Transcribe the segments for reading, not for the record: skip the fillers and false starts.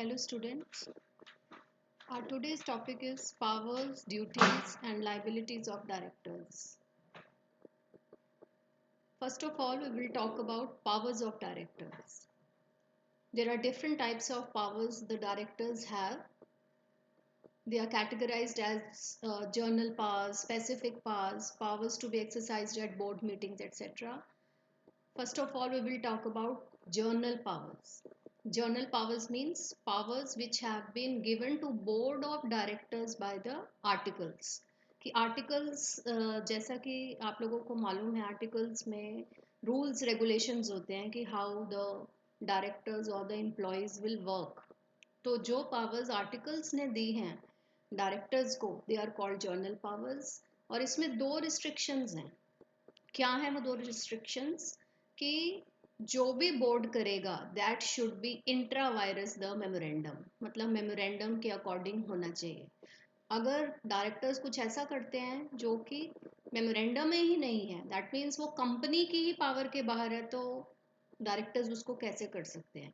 Hello students, our today's topic is powers, duties and liabilities of directors. First of all, we will talk about powers of directors. There are different types of powers the directors have. They are categorized as journal powers, specific powers, powers to be exercised at board meetings, etc. First of all, we will talk about journal powers. Journal powers means powers which have been given to board of directors by the articles. कि articles जैसा कि आप लोगों को मालूम है articles में rules regulations होते हैं कि how the directors or the employees will work. तो जो powers articles ने दी हैं directors को they are called journal powers. और इसमें दो restrictions हैं. क्या है वो दो restrictions? कि जो भी बोर्ड करेगा that should be intra virus the memorandum, मतलब मेमोरेंडम के अकॉर्डिंग होना चाहिए. अगर डायरेक्टर्स कुछ ऐसा करते हैं जो कि मेमोरेंडम में ही नहीं है, दैट मीन्स वो कंपनी की ही पावर के बाहर है, तो डायरेक्टर्स उसको कैसे कर सकते हैं.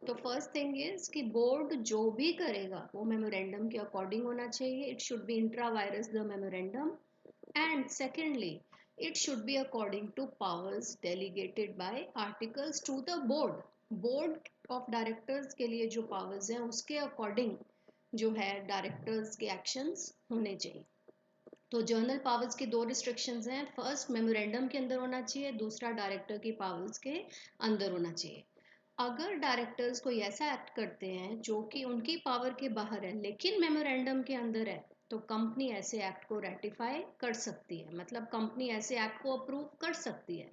तो फर्स्ट थिंग इज कि बोर्ड जो भी करेगा वो मेमोरेंडम के अकॉर्डिंग होना चाहिए. It should be intra virus the memorandum. And secondly, it should be according to powers delegated by articles to the board. Board of directors के लिए जो powers हैं उसके according जो है directors के actions होने चाहिए. तो जर्नल पावर्स की दो रिस्ट्रिक्शंस हैं. फर्स्ट मेमोरेंडम के अंदर होना चाहिए, दूसरा डायरेक्टर की पावर्स के अंदर होना चाहिए. अगर डायरेक्टर्स कोई ऐसा एक्ट करते हैं जो कि उनकी पावर के बाहर है लेकिन मेमोरेंडम के अंदर है, तो कंपनी ऐसे एक्ट को रेटिफाई कर सकती है, मतलब कंपनी ऐसे एक्ट को अप्रूव कर सकती है.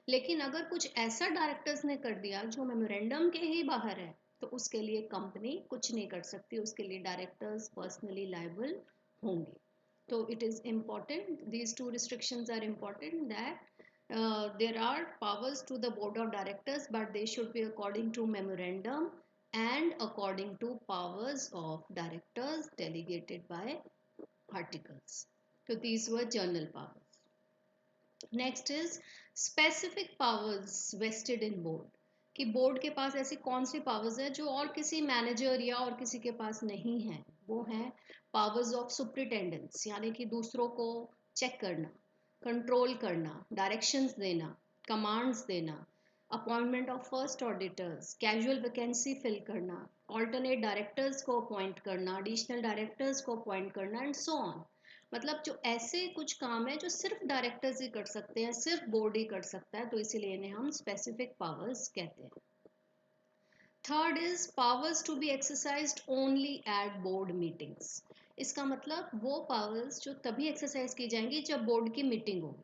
लेकिन अगर कुछ ऐसा डायरेक्टर्स ने कर दिया जो मेमोरेंडम के ही बाहर है, तो उसके लिए कंपनी कुछ नहीं कर सकती, उसके लिए डायरेक्टर्स पर्सनली लायबल होंगे. So it is important, these two restrictions are important, that there are powers to the board of directors, but they should be according to memorandum and according to powers of directors delegated by articles. So these were journal powers. Next is specific powers vested in board. कि board के पास ऐसी कौन सी powers है जो और किसी manager या और किसी के पास नहीं है. वो है पावर्स ऑफ सुप्रिटेंडेंस, यानी कि दूसरों को चेक करना, कंट्रोल करना, डायरेक्शंस देना, कमांड्स देना, appointment of first auditors, casual vacancy fill करना, ऑल्टरनेट डायरेक्टर्स को अपॉइंट करना, एडिशनल डायरेक्टर्स को अपॉइंट करना एंड सो ऑन. मतलब जो ऐसे कुछ काम है जो सिर्फ डायरेक्टर्स ही कर सकते हैं, सिर्फ बोर्ड ही कर सकता है, तो इसीलिए इन्हें हम स्पेसिफिक पावर्स कहते हैं. Third is powers to be exercised only at board meetings. इसका मतलब वो पावर्स जो तभी एक्सरसाइज की जाएंगी जब बोर्ड की मीटिंग होगी.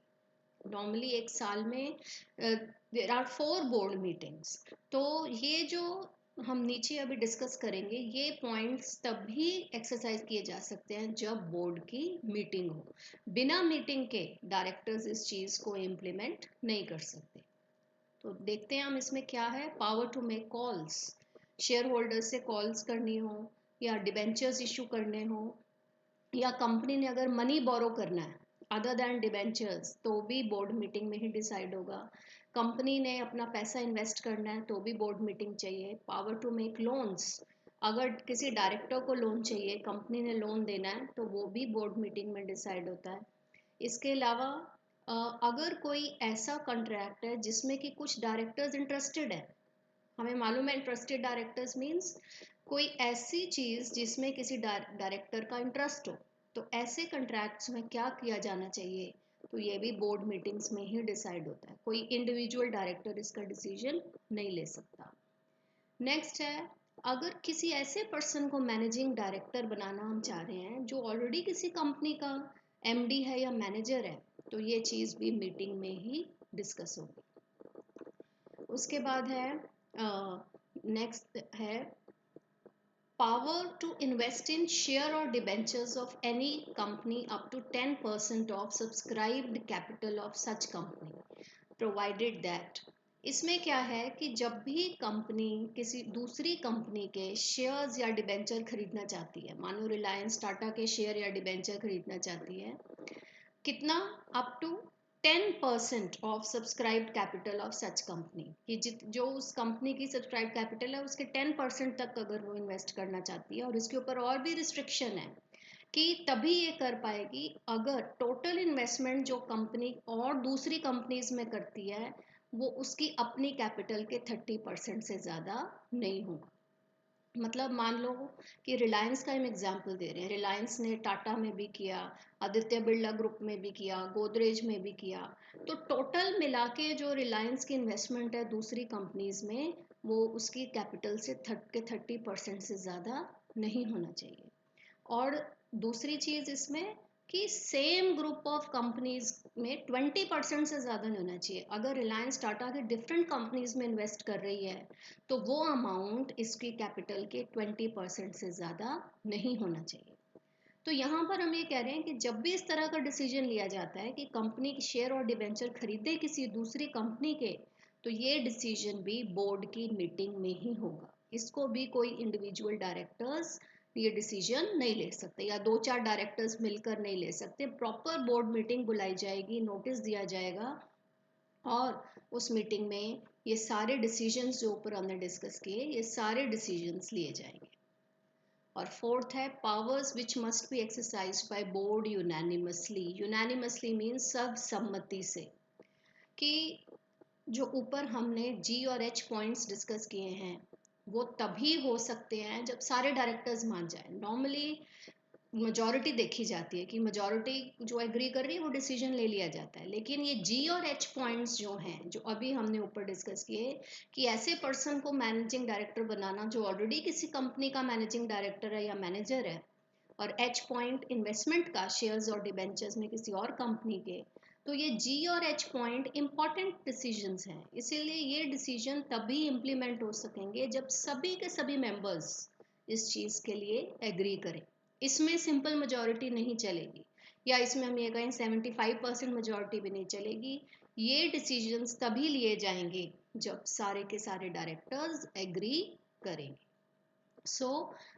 नॉर्मली एक साल में देयर आर 4 बोर्ड मीटिंग्स. तो ये जो हम नीचे अभी डिस्कस करेंगे, ये पॉइंट्स तभी एक्सरसाइज किए जा सकते हैं जब बोर्ड की मीटिंग हो. बिना मीटिंग के डायरेक्टर्स इस चीज़ को इम्प्लीमेंट नहीं कर सकते. तो देखते हैं हम इसमें क्या है. Power to make calls, shareholders से कॉल्स करनी हो, या डिबेंचर्स इशू करने हो, या कंपनी ने अगर मनी बोरो करना है अदर दैन डिबेंचर्स, तो भी बोर्ड मीटिंग में ही डिसाइड होगा. कंपनी ने अपना पैसा इन्वेस्ट करना है तो भी बोर्ड मीटिंग चाहिए. पावर टू मेक लोन्स, अगर किसी डायरेक्टर को लोन चाहिए, कंपनी ने लोन देना है, तो वो भी बोर्ड मीटिंग में डिसाइड होता है. इसके अलावा अगर कोई ऐसा कॉन्ट्रैक्ट है जिसमें कि कुछ डायरेक्टर्स इंटरेस्टेड है, हमें मालूम है इंटरेस्टेड डायरेक्टर्स मीन्स कोई ऐसी चीज़ जिसमें किसी डायरेक्टर का इंटरेस्ट हो, तो ऐसे कॉन्ट्रैक्ट्स में क्या किया जाना चाहिए, तो ये भी बोर्ड मीटिंग्स में ही डिसाइड होता है. कोई इंडिविजुअल डायरेक्टर इसका डिसीजन नहीं ले सकता. नेक्स्ट है, अगर किसी ऐसे पर्सन को मैनेजिंग डायरेक्टर बनाना हम चाह रहे हैं जो ऑलरेडी किसी कंपनी का एमडी है या मैनेजर है, तो ये चीज़ भी मीटिंग में ही डिस्कस होगी. उसके बाद है नेक्स्ट है power to invest in share or debentures of any company up to 10% of subscribed capital of such company provided that. इसमें क्या है कि जब भी कंपनी किसी दूसरी कंपनी के शेयर्स या डिबेंचर खरीदना चाहती है, मानो रिलायंस टाटा के शेयर या डिबेंचर खरीदना चाहती है, कितना, up to 10% of subscribed capital of such company, कि जो उस कंपनी की सब्सक्राइब कैपिटल है उसके 10% तक अगर वो इन्वेस्ट करना चाहती है, और इसके ऊपर और भी रिस्ट्रिक्शन है कि तभी ये कर पाएगी अगर टोटल इन्वेस्टमेंट जो कंपनी और दूसरी कंपनीज में करती है वो उसकी अपनी कैपिटल के 30% से ज़्यादा नहीं होगा। मतलब मान लो कि रिलायंस का हम एग्जांपल दे रहे हैं, रिलायंस ने टाटा में भी किया, आदित्य बिरला ग्रुप में भी किया, गोदरेज में भी किया, तो टोटल मिला के जो रिलायंस की इन्वेस्टमेंट है दूसरी कंपनीज में वो उसकी कैपिटल से 30% से ज़्यादा नहीं होना चाहिए। और दूसरी चीज़ इसमें कि सेम ग्रुप ऑफ कंपनीज में 20% से ज़्यादा नहीं होना चाहिए। अगर रिलायंस टाटा के डिफरेंट कंपनीज में इन्वेस्ट कर रही है तो वो अमाउंट इसकी कैपिटल के 20% से ज़्यादा नहीं होना चाहिए। तो यहाँ पर हम ये कह रहे हैं कि जब भी इस तरह का डिसीजन लिया जाता है कि कंपनी के शेयर और डिबेंचर खरीदे किसी दूसरी कंपनी के, तो ये डिसीजन भी बोर्ड की मीटिंग में ही होगा। इसको भी कोई इंडिविजुअल डायरेक्टर्स ये डिसीजन नहीं ले सकते, या 2-4 डायरेक्टर्स मिलकर नहीं ले सकते। प्रॉपर बोर्ड मीटिंग बुलाई जाएगी, नोटिस दिया जाएगा, और उस मीटिंग में ये सारे डिसीजंस जो ऊपर हमने डिस्कस किए ये सारे डिसीजंस लिए जाएंगे। और फोर्थ है powers which must be exercised by board unanimously. Unanimously means सर्वसम्मति से, कि जो ऊपर हमने जी और एच पॉइंट्स डिस्कस किए हैं वो तभी हो सकते हैं जब सारे डायरेक्टर्स मान जाए। नॉर्मली मेजॉरिटी देखी जाती है कि मेजॉरिटी जो एग्री कर रही है वो डिसीजन ले लिया जाता है, लेकिन ये जी और एच पॉइंट्स जो हैं जो अभी हमने ऊपर डिस्कस किए कि ऐसे पर्सन को मैनेजिंग डायरेक्टर बनाना जो ऑलरेडी किसी कंपनी का मैनेजिंग डायरेक्टर है या मैनेजर है, और एच पॉइंट इन्वेस्टमेंट का शेयर्स और डिबेंचर्स में किसी और कंपनी के, तो ये जी और एच पॉइंट इंपॉर्टेंट डिसीजंस हैं। इसीलिए ये डिसीजन तभी इम्प्लीमेंट हो सकेंगे जब सभी के सभी मेंबर्स इस चीज़ के लिए एग्री करें। इसमें सिंपल मेजॉरिटी नहीं चलेगी, या इसमें हम ये कहें 75% मेजॉरिटी भी नहीं चलेगी। ये डिसीजंस तभी लिए जाएंगे जब सारे के सारे डायरेक्टर्स एग्री करेंगे। So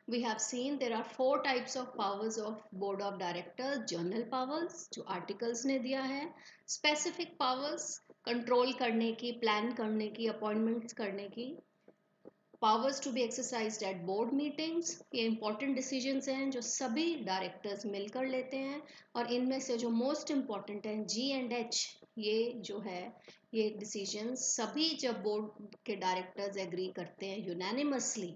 we have seen there are 4 types of powers of board of directors. General powers जो articles ने दिया है, specific powers control करने की, plan करने की, appointments करने की, powers to be exercised at board meetings, ये important decisions हैं जो सभी directors मिलकर लेते हैं, और इनमें से जो most important हैं G and H, ये जो है ये decisions सभी जब board के directors agree करते हैं unanimously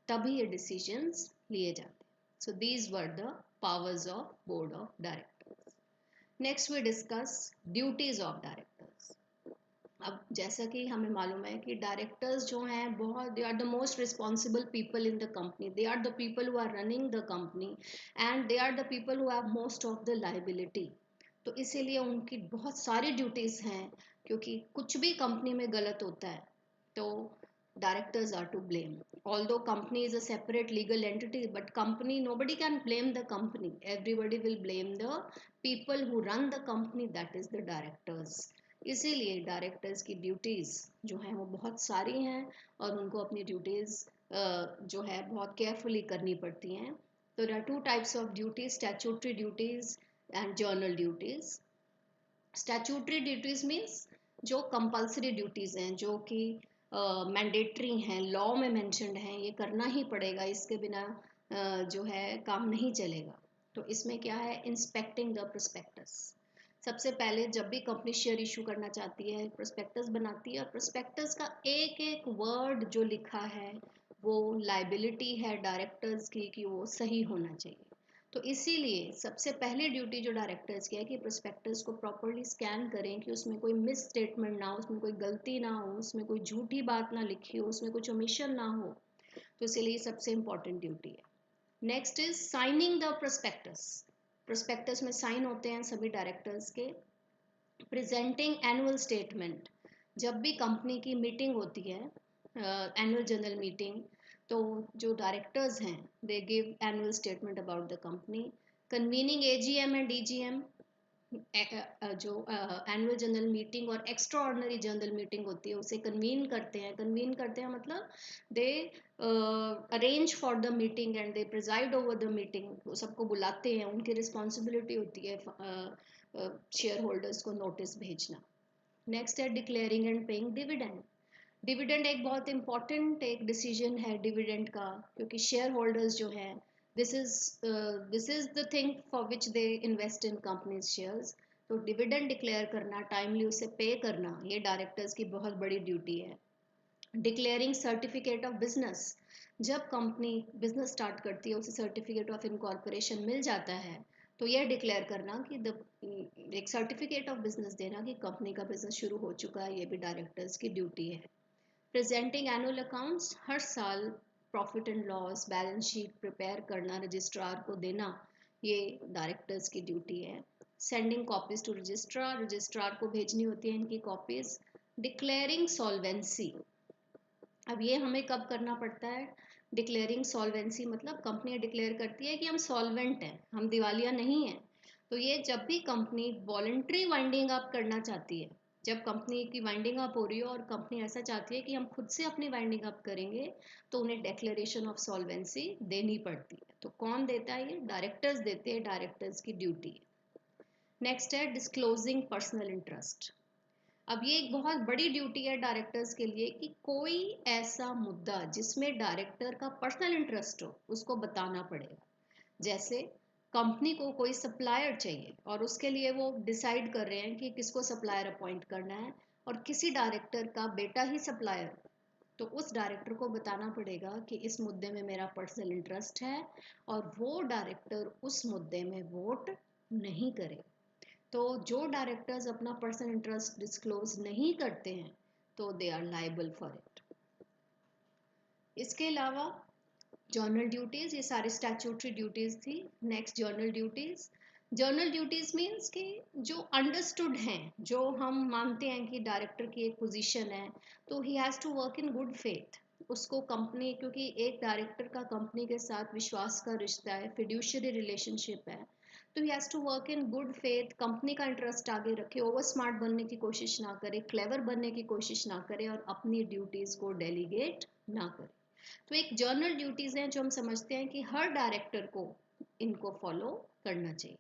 तभी ये डिसीजंस लिए जाते हैं। So these were the powers of board of directors. Next we discuss duties of directors. अब जैसा कि हमें मालूम है कि डायरेक्टर्स जो हैं बहुत they are the most responsible people in the company, they are the people who are running the company and they are the people who have most of the liability. तो इसीलिए उनकी बहुत सारी ड्यूटीज़ हैं, क्योंकि कुछ भी कंपनी में गलत होता है तो directors are to blame. Although company is a separate legal entity, but company, nobody can blame the company. Everybody will blame the people who run the company, that is the directors. इसीलिए directors की duties जो हैं वो बहुत सारी हैं और उनको अपनी ड्यूटीज़ जो है बहुत केयरफुली करनी पड़ती हैं। तो there are 2 types of duties, statutory duties and general duties. Statutory duties means जो कंपल्सरी ड्यूटीज़ हैं, जो कि मैंडेटरी हैं, लॉ में मेंशन्ड हैं, ये करना ही पड़ेगा, इसके बिना जो है काम नहीं चलेगा। तो इसमें क्या है, इंस्पेक्टिंग द प्रोस्पेक्टस। सबसे पहले जब भी कंपनी शेयर इशू करना चाहती है प्रोस्पेक्टस बनाती है, और प्रोस्पेक्टस का एक एक वर्ड जो लिखा है वो लाइबिलिटी है डायरेक्टर्स की कि वो सही होना चाहिए। तो इसीलिए सबसे पहली ड्यूटी जो डायरेक्टर्स की है कि प्रोस्पेक्टस को प्रॉपरली स्कैन करें कि उसमें कोई मिस स्टेटमेंट ना हो, उसमें कोई गलती ना हो, उसमें कोई झूठी बात ना लिखी हो, उसमें कुछ ओमिशन ना हो। तो इसीलिए सबसे इम्पॉर्टेंट ड्यूटी है। Next is signing the prospectus. Prospectus में साइन होते हैं सभी डायरेक्टर्स के। प्रेजेंटिंग एनुअल स्टेटमेंट, जब भी कंपनी की मीटिंग होती है एनुअल जनरल मीटिंग, तो जो डायरेक्टर्स हैं they give annual statement about the company. Convening AGM and DGM, जो एनुअल जनरल मीटिंग और एक्स्ट्रा ऑर्डिनरी जनरल मीटिंग होती है उसे कन्वीन करते हैं। कन्वीन करते हैं मतलब they arrange for the meeting and they preside over the meeting. वो सबको बुलाते हैं, उनकी रिस्पॉन्सिबिलिटी होती है शेयर होल्डर्स को नोटिस भेजना। नेक्स्ट है declaring and paying dividend. Dividend एक बहुत इंपॉर्टेंट एक डिसीजन है डिविडेंड का, क्योंकि शेयर होल्डर्स जो हैं this is the thing for which they invest in companies shares. तो डिविडेंड डिक्लेयर करना, टाइमली उसे पे करना, ये डायरेक्टर्स की बहुत बड़ी ड्यूटी है। डिक्लेयरिंग सर्टिफिकेट ऑफ बिजनेस, जब कंपनी बिजनेस स्टार्ट करती है उसे सर्टिफिकेट ऑफ इनकॉर्पोरेशन मिल जाता है, तो यह डिक्लेयर करना कि एक सर्टिफिकेट ऑफ बिजनेस देना कि कंपनी का बिजनेस शुरू हो चुका है, ये भी डायरेक्टर्स की ड्यूटी है। प्रेजेंटिंग एनुअल अकाउंट्स, हर साल profit and loss balance sheet prepare करना, रजिस्ट्रार को देना, ये डायरेक्टर्स की ड्यूटी है। Sending copies to registrar, registrar को भेजनी होती है इनकी कॉपीज। डिक्लेयरिंग सॉल्वेंसी, अब ये हमें कब करना पड़ता है? डिक्लेयरिंग सॉल्वेंसी मतलब कंपनी डिक्लेयर करती है कि हम सॉल्वेंट हैं, हम दिवालिया नहीं हैं। तो ये जब भी कंपनी वॉलंटरी वाइंडिंग अप करना चाहती है, जब कंपनी की वाइंडिंग अप हो रही हो और कंपनी ऐसा चाहती है कि हम खुद से अपनी वाइंडिंग अप करेंगे, तो उन्हें डिक्लेरेशन ऑफ सॉल्वेंसी देनी पड़ती है। तो कौन देता है? ये डायरेक्टर्स देते हैं, डायरेक्टर्स की ड्यूटी है। नेक्स्ट है डिस्क्लोजिंग पर्सनल इंटरेस्ट। अब ये एक बहुत बड़ी ड्यूटी है डायरेक्टर्स के लिए कि कोई ऐसा मुद्दा जिसमें डायरेक्टर का पर्सनल इंटरेस्ट हो उसको बताना पड़ेगा। जैसे कंपनी को कोई सप्लायर चाहिए और उसके लिए वो डिसाइड कर रहे हैं कि किसको सप्लायर अपॉइंट करना है, और किसी डायरेक्टर का बेटा ही सप्लायर, तो उस डायरेक्टर को बताना पड़ेगा कि इस मुद्दे में मेरा पर्सनल इंटरेस्ट है, और वो डायरेक्टर उस मुद्दे में वोट नहीं करे। तो जो डायरेक्टर्स अपना पर्सनल इंटरेस्ट डिस्क्लोज नहीं करते हैं, तो they are liable for it. इसके अलावा जर्नल ड्यूटीज, ये सारी स्टैट्यूटरी ड्यूटीज थी। Next general duties. General duties means कि जो अंडरस्टूड हैं, जो हम मानते हैं कि डायरेक्टर की एक पोजीशन है, तो he has to work in good faith. उसको कंपनी, क्योंकि एक डायरेक्टर का कंपनी के साथ विश्वास का रिश्ता है, फिड्यूशियरी रिलेशनशिप है, तो he has to work in good faith, company का इंटरेस्ट आगे रखे, ओवर स्मार्ट बनने की कोशिश ना करे, क्लेवर बनने की कोशिश ना करे, और अपनी ड्यूटीज़ को डेलीगेट ना करे। तो एक जर्नल ड्यूटीज़ हैं जो हम समझते हैं कि हर डायरेक्टर को इनको फॉलो करना चाहिए।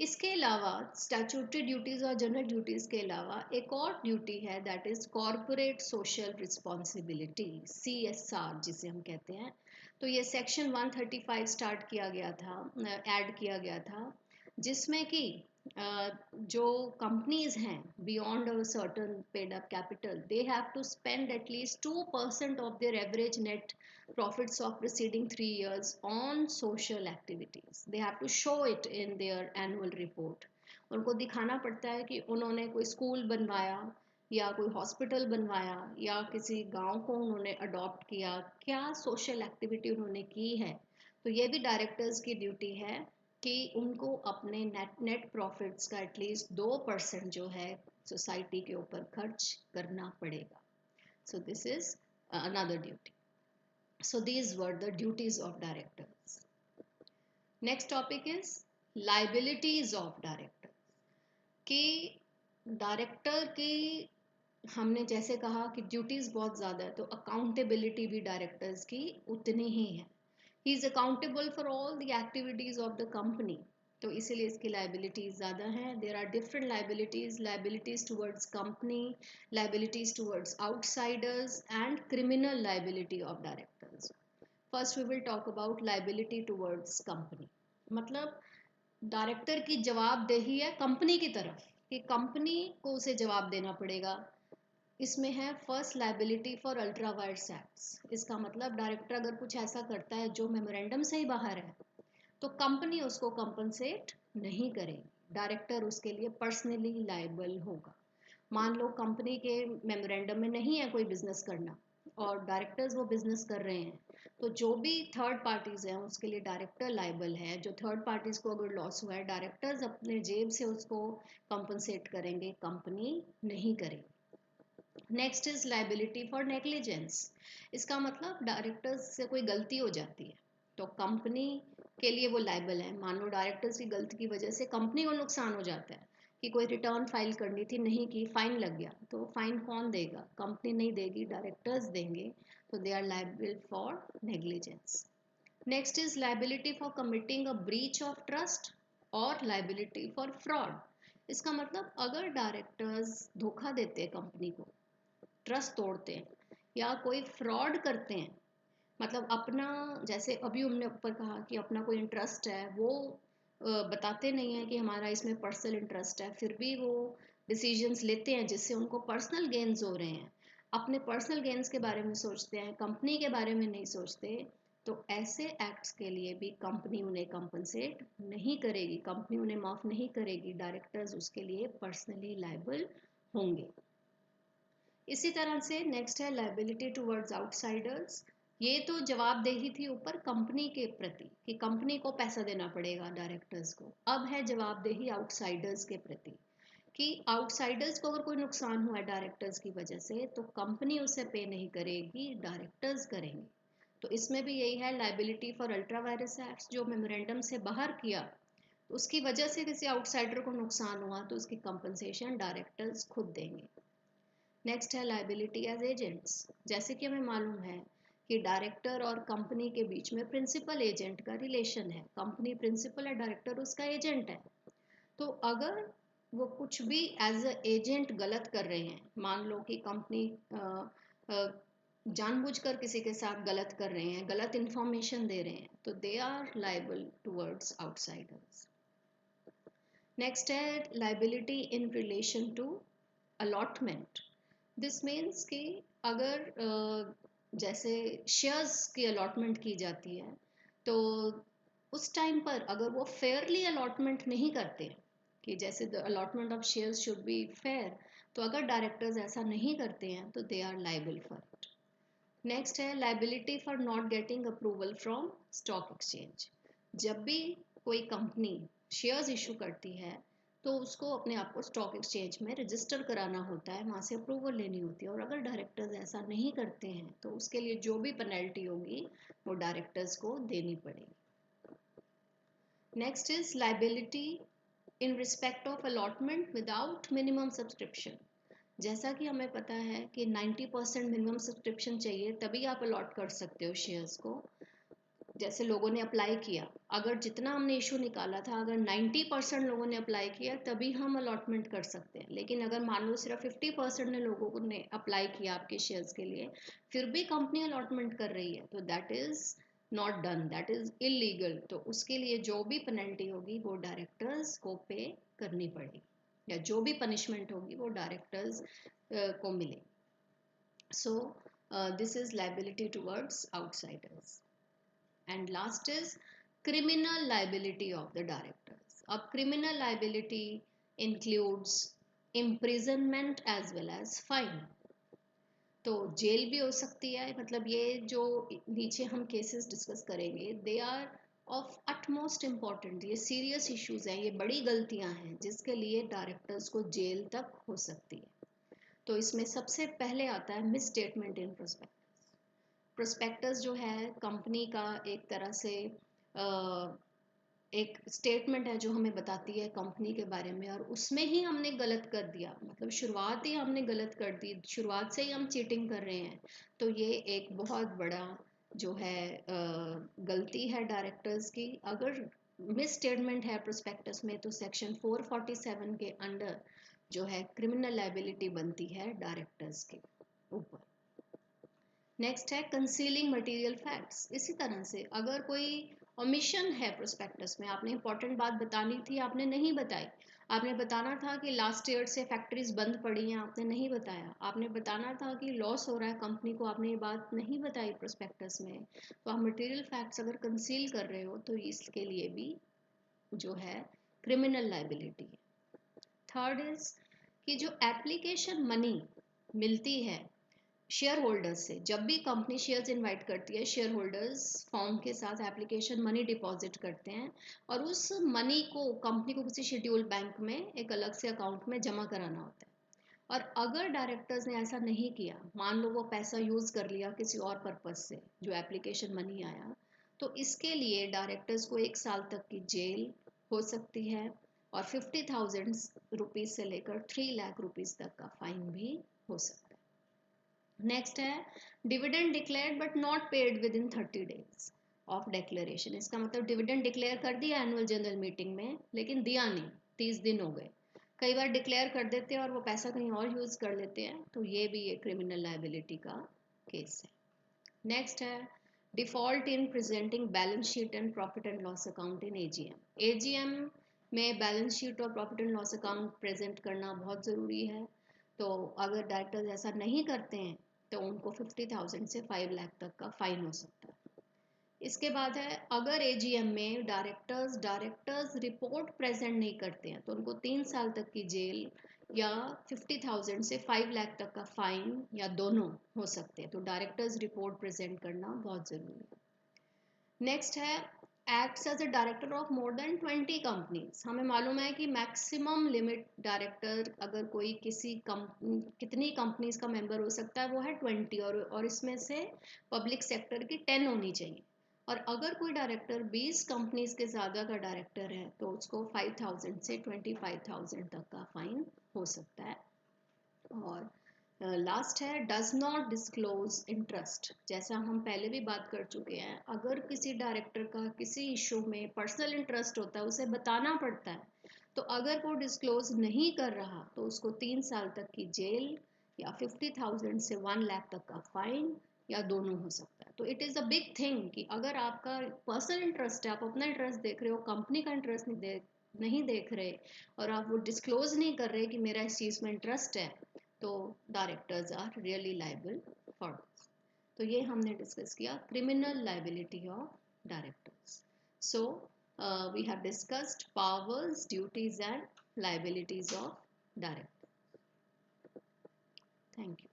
इसके अलावा स्टैट्यूटरी ड्यूटीज़ और जनरल ड्यूटीज़ के अलावा एक और ड्यूटी है, that is corporate social responsibility, CSR जिसे हम कहते हैं। तो ये सेक्शन 135 स्टार्ट किया गया था, ऐड किया गया था, जिसमें कि जो कंपनीज हैं beyond a certain paid up capital, they have to spend at least 2% of their average net profits of preceding 3 years on social activities. They have to show it in their annual report. उनको दिखाना पड़ता है कि उन्होंने कोई school बनवाया, या कोई हॉस्पिटल बनवाया, या किसी गांव को उन्होंने अडॉप्ट किया, क्या सोशल एक्टिविटी उन्होंने की है। तो ये भी डायरेक्टर्स की ड्यूटी है कि उनको अपने नेट प्रॉफिट्स का एटलीस्ट 2% जो है सोसाइटी के ऊपर खर्च करना पड़ेगा। So this is another duty. So these were the duties of directors. Next topic is liabilities of directors. कि डायरेक्टर की, हमने जैसे कहा कि ड्यूटीज बहुत ज़्यादा है, तो अकाउंटेबिलिटी भी डायरेक्टर्स की उतनी ही है। He is accountable for all the activities of the company, तो इसीलिए इसकी लाइबिलिटीज़ ज़्यादा हैं। There are different liabilities, liabilities towards company, liabilities towards outsiders, and criminal liability of directors. First we will talk about liability towards company. मतलब director की जवाबदेही है company की तरफ, कि कंपनी को उसे जवाब देना पड़ेगा। इसमें है first liability for ultra vires acts. इसका मतलब डायरेक्टर अगर कुछ ऐसा करता है जो मेमोरेंडम से ही बाहर है, तो कंपनी उसको कंपनसेट नहीं करेगी, डायरेक्टर उसके लिए पर्सनली लाइबल होगा। मान लो कंपनी के मेमोरेंडम में नहीं है कोई बिजनेस करना, और डायरेक्टर्स वो बिजनेस कर रहे हैं, तो जो भी थर्ड पार्टीज हैं उसके लिए डायरेक्टर लाइबल है। जो थर्ड पार्टीज को अगर लॉस हुआ है, डायरेक्टर्स अपने जेब से उसको कंपनसेट करेंगे, कंपनी नहीं करेगी। Next is liability for negligence. इसका मतलब डायरेक्टर्स से कोई गलती हो जाती है, तो कंपनी के लिए वो लाइबल है। मान लो डायरेक्टर्स की गलती की वजह से कंपनी को नुकसान हो जाता है, कि कोई रिटर्न फाइल करनी थी, नहीं की, फाइन लग गया, तो फाइन कौन देगा? कंपनी नहीं देगी, डायरेक्टर्स देंगे। तो they are liable for negligence. Next is liability for committing a breach of trust और लाइबिलिटी फॉर फ्रॉड। इसका मतलब अगर डायरेक्टर्स धोखा देते हैं कंपनी को, ट्रस्ट तोड़ते हैं या कोई फ्रॉड करते हैं, मतलब अपना, जैसे अभी हमने ऊपर कहा कि अपना कोई इंटरेस्ट है वो बताते नहीं है कि हमारा इसमें पर्सनल इंटरेस्ट है, फिर भी वो डिसीजंस लेते हैं जिससे उनको पर्सनल गेन्स हो रहे हैं, अपने पर्सनल गेन्स के बारे में सोचते हैं, कंपनी के बारे में नहीं सोचते, तो ऐसे एक्ट्स के लिए भी कंपनी उन्हें कंपनसेट नहीं करेगी, कंपनी उन्हें माफ़ नहीं करेगी, डायरेक्टर्स उसके लिए पर्सनली लायबल होंगे। इसी तरह से नेक्स्ट है लायबिलिटी टुवर्ड्स आउटसाइडर्स। ये तो जवाबदेही थी ऊपर कंपनी के प्रति कि कंपनी को पैसा देना पड़ेगा डायरेक्टर्स को। अब है जवाबदेही आउटसाइडर्स के प्रति कि आउटसाइडर्स को अगर कोई नुकसान हुआ है डायरेक्टर्स की वजह से तो कंपनी उसे पे नहीं करेगी, डायरेक्टर्स करेंगे। तो इसमें भी यही है liability for ultra vires act, जो मेमोरेंडम से बाहर किया तो उसकी वजह से किसी आउटसाइडर को नुकसान हुआ तो उसकी कंपनसेशन डायरेक्टर्स खुद देंगे। नेक्स्ट है लायबिलिटी एज एजेंट्स। जैसे कि हमें मालूम है कि डायरेक्टर और कंपनी के बीच में प्रिंसिपल एजेंट का रिलेशन है, कंपनी प्रिंसिपल है, डायरेक्टर उसका एजेंट है। तो अगर वो कुछ भी एज अ एजेंट गलत कर रहे हैं, मान लो कि कंपनी जानबूझकर किसी के साथ गलत कर रहे हैं, गलत इंफॉर्मेशन दे रहे हैं, तो they are liable towards outsiders. Next है liability in relation to allotment. This means कि अगर जैसे शेयर्स की अलॉटमेंट की जाती है तो उस टाइम पर अगर वो फेयरली अलॉटमेंट नहीं करते कि जैसे the allotment of shares should be fair, तो अगर डायरेक्टर्स ऐसा नहीं करते हैं तो they are liable for it. Next है liability for not getting approval from stock exchange. जब भी कोई कंपनी शेयर्स इशू करती है तो उसको अपने आप को स्टॉक एक्सचेंज में रजिस्टर कराना होता है, वहाँ से अप्रूवल लेनी होती है, और अगर डायरेक्टर्स ऐसा नहीं करते हैं तो उसके लिए जो भी पेनल्टी होगी वो डायरेक्टर्स को देनी पड़ेगी। Next is liability in respect of allotment without minimum subscription. जैसा कि हमें पता है कि 90% मिनिमम सब्सक्रिप्शन चाहिए तभी आप अलॉट कर सकते हो शेयर्स को। जैसे लोगों ने अप्लाई किया, अगर जितना हमने इशू निकाला था अगर 90% लोगों ने अप्लाई किया तभी हम अलॉटमेंट कर सकते हैं, लेकिन अगर मान लो सिर्फ 50% ने लोगों ने अप्लाई किया आपके शेयर्स के लिए फिर भी कंपनी अलॉटमेंट कर रही है तो that is not done, that is illegal. तो उसके लिए जो भी पेनल्टी होगी वो डायरेक्टर्स को पे करनी पड़ेगी, या जो भी पनिशमेंट होगी वो डायरेक्टर्स को मिलेगी। So this is liability towards outsiders. And last is criminal liability of the directors. अब criminal liability includes imprisonment as well as fine. तो जेल भी हो सकती है, मतलब ये जो नीचे हम केसेस डिस्कस करेंगे they are of utmost important, ये सीरियस इश्यूज हैं, ये बड़ी गलतियां हैं जिसके लिए डायरेक्टर्स को जेल तक हो सकती है। तो इसमें सबसे पहले आता है miss statement in prospectus. Prospectus जो है कंपनी का एक तरह से एक स्टेटमेंट है जो हमें बताती है कंपनी के बारे में, और उसमें ही हमने गलत कर दिया, मतलब शुरुआत ही हमने गलत कर दी, शुरुआत से ही हम चीटिंग कर रहे हैं, तो ये एक बहुत बड़ा जो है गलती है डायरेक्टर्स की। अगर मिस स्टेटमेंट है प्रोस्पेक्टस में तो सेक्शन 447 के अंडर जो है क्रिमिनल लायबिलिटी बनती है डायरेक्टर्स के ऊपर। नेक्स्ट है कंसीलिंग मटेरियल फैक्ट्स। इसी तरह से अगर कोई ओमिशन है प्रोस्पेक्टस में, आपने इंपॉर्टेंट बात बतानी थी आपने नहीं बताई, आपने बताना था कि लास्ट ईयर से फैक्ट्रीज बंद पड़ी हैं आपने नहीं बताया, आपने बताना था कि लॉस हो रहा है कंपनी को, आपने ये बात नहीं बताई प्रोस्पेक्टस में, तो आप मटेरियल फैक्ट्स अगर कंसील कर रहे हो तो इसके लिए भी जो है क्रिमिनल लायबिलिटी है। थर्ड इज कि जो एप्लीकेशन मनी मिलती है शेयर होल्डर्स से, जब भी कंपनी शेयर्स इनवाइट करती है शेयर होल्डर्स फॉर्म के साथ एप्लीकेशन मनी डिपॉजिट करते हैं और उस मनी को कंपनी को किसी शेड्यूल बैंक में एक अलग से अकाउंट में जमा कराना होता है। और अगर डायरेक्टर्स ने ऐसा नहीं किया, मान लो वो पैसा यूज कर लिया किसी और पर्पज से जो एप्लीकेशन मनी आया, तो इसके लिए डायरेक्टर्स को 1 साल तक की जेल हो सकती है और 50,000 रुपीज से लेकर 3 लाख रुपीज तक का फाइन भी हो सकता है। नेक्स्ट है dividend declared but not paid with in 30 days. Of declaration. इसका मतलब डिविडेंड डिक्लेयर कर दिया एनुअल जनरल मीटिंग में, लेकिन दिया नहीं, 30 दिन हो गए। कई बार डिक्लेयर कर देते हैं और वो पैसा कहीं और यूज़ कर लेते हैं, तो ये भी एक क्रिमिनल लायबिलिटी का केस है। नेक्स्ट है default in presenting balance sheet and profit and loss account in AGM. AGM में बैलेंस शीट और profit and loss account present करना बहुत ज़रूरी है। तो अगर डायरेक्टर्स ऐसा नहीं करते हैं तो उनको 50,000 से 5 लाख तक का फाइन हो सकता है। इसके बाद है अगर एजीएम में डायरेक्टर्स रिपोर्ट प्रेजेंट नहीं करते हैं तो उनको 3 साल तक की जेल या 50,000 से 5 लाख तक का फाइन या दोनों हो सकते हैं। तो डायरेक्टर्स रिपोर्ट प्रेजेंट करना बहुत ज़रूरी है। नेक्स्ट है acts as a director of more than 20 companies. हमें मालूम है कि मैक्सिमम लिमिट डायरेक्टर अगर कोई कितनी कंपनीज का मेंबर हो सकता है वो है 20, और इसमें से पब्लिक सेक्टर की 10 होनी चाहिए। और अगर कोई डायरेक्टर 20 कंपनीज के ज़्यादा का डायरेक्टर है तो उसको 5,000 से 25,000 तक का फाइन हो सकता है। और लास्ट है डज नॉट डिस्क्लोज इंटरेस्ट। जैसा हम पहले भी बात कर चुके हैं, अगर किसी डायरेक्टर का किसी इशू में पर्सनल इंटरेस्ट होता है उसे बताना पड़ता है, तो अगर वो डिस्क्लोज नहीं कर रहा तो उसको 3 साल तक की जेल या 50,000 से 1 लाख तक का फाइन या दोनों हो सकता है। तो it is a big thing कि अगर आपका पर्सनल इंटरेस्ट है, आप अपना इंटरेस्ट देख रहे हो, कंपनी का इंटरेस्ट नहीं देख रहे, और आप वो डिस्क्लोज नहीं कर रहे कि मेरा इस चीज़ में इंटरेस्ट है, तो directors are really liable for this. तो ये हमने डिस्कस किया criminal liability of directors. So we have discussed powers, duties and liabilities of director. Thank you.